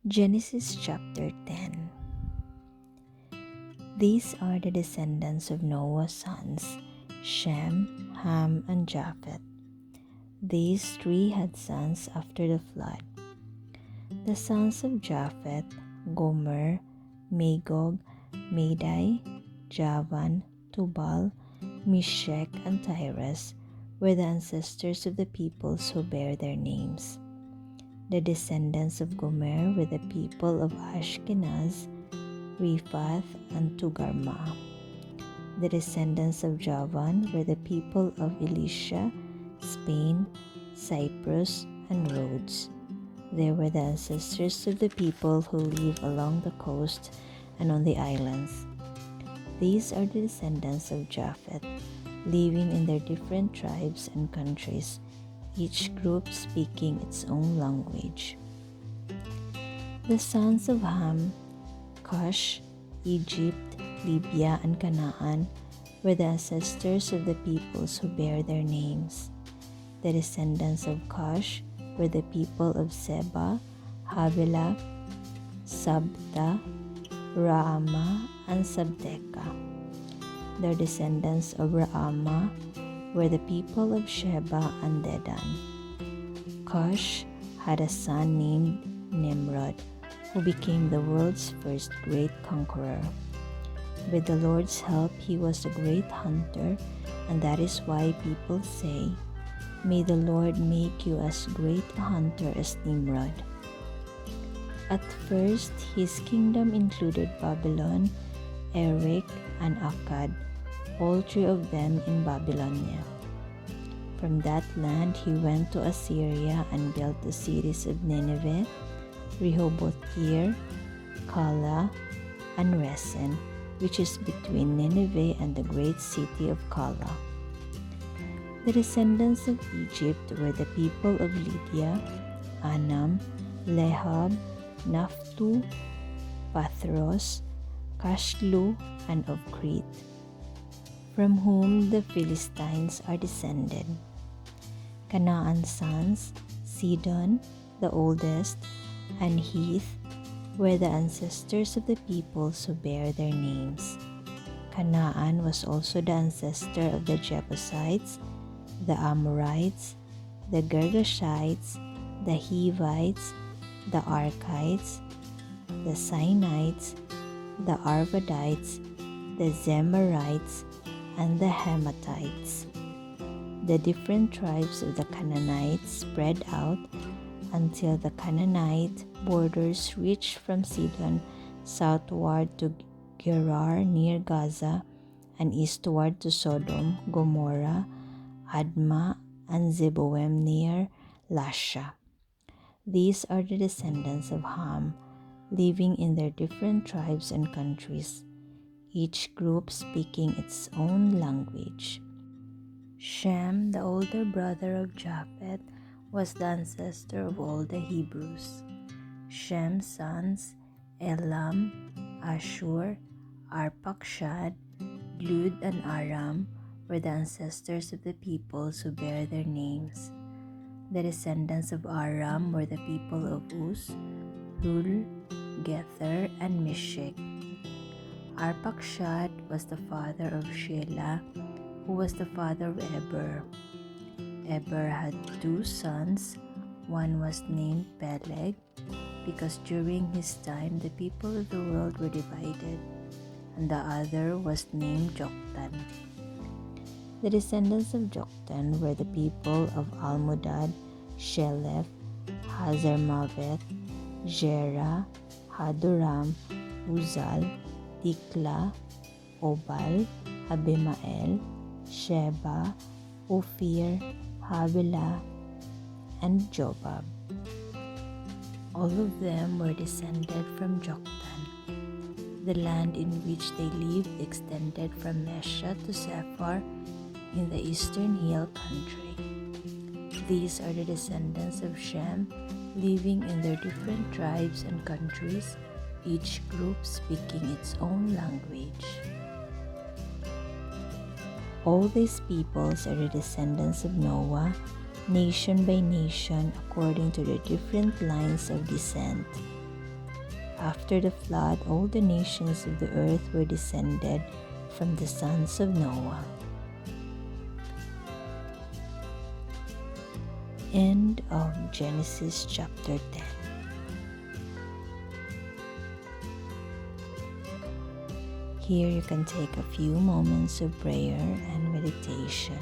Genesis chapter 10. These are the descendants of Noah's sons, Shem, Ham, and Japheth. These three had sons after the flood. The sons of Japheth, Gomer, Magog, Madai, Javan, Tubal, Meshech, and Tyrus were the ancestors of the peoples who bear their names. The descendants of Gomer were the people of Ashkenaz, Riphath, and Togarmah. The descendants of Javan were the people of Elisha, Spain, Cyprus, and Rhodes. They were the ancestors of the people who live along the coast and on the islands. These are the descendants of Japheth, living in their different tribes and countries, each group speaking its own language. The sons of Ham, Cush, Egypt, Libya, and Canaan were the ancestors of the peoples who bear their names. The descendants of Cush were the people of Seba, Havilah, Sabta, Raamah, and Sabteka. The descendants of Raamah were the people of Sheba and Dedan. Cush had a son named Nimrod, who became the world's first great conqueror. With the Lord's help, he was a great hunter, and that is why people say, "May the Lord make you as great a hunter as Nimrod." At first, his kingdom included Babylon, Erech, and Akkad, all three of them in Babylonia. From that land he went to Assyria and built the cities of Nineveh, Rehoboth-ir, Calah, and Resen, which is between Nineveh and the great city of Calah. The descendants of Egypt were the people of Lydia, Anam, Lehab, Naphtu, Pathros, Cashlu, and of Crete, from whom the Philistines are descended. Canaan's sons, Sidon, the oldest, and Heth were the ancestors of the peoples who bear their names. Canaan was also the ancestor of the Jebusites, the Amorites, the Girgashites, the Hivites, the Arkites, the Sinites, the Arvadites, the Zemarites, and the Hamathites. The different tribes of the Canaanites spread out until the Canaanite borders reached from Sidon southward to Gerar near Gaza and eastward to Sodom, Gomorrah, Admah, and Zeboim near Lasha. These are the descendants of Ham, living in their different tribes and countries, each group speaking its own language. Shem, the older brother of Japheth, was the ancestor of all the Hebrews. Shem's sons, Elam, Ashur, Arpachshad, Lud, and Aram were the ancestors of the peoples who bear their names. The descendants of Aram were the people of Uz, Hul, Gether, and Meshech. Arpachshad was the father of Shelah, who was the father of Eber. Eber had two sons. One was named Peleg, because during his time the people of the world were divided, and the other was named Joktan. The descendants of Joktan were the people of Almodad, Sheleph, Hazarmaveth, Jerah, Hadoram, Uzal, Dikla, Obal, Abimael, Sheba, Ophir, Havilah, and Jobab. All of them were descended from Joktan. The land in which they lived extended from Mesha to Sephar in the eastern hill country. These are the descendants of Shem, living in their different tribes and countries, each group speaking its own language. All these peoples are the descendants of Noah, nation by nation, according to their different lines of descent. After the flood, all the nations of the earth were descended from the sons of Noah. End of Genesis chapter 10. Here you can take a few moments of prayer and meditation.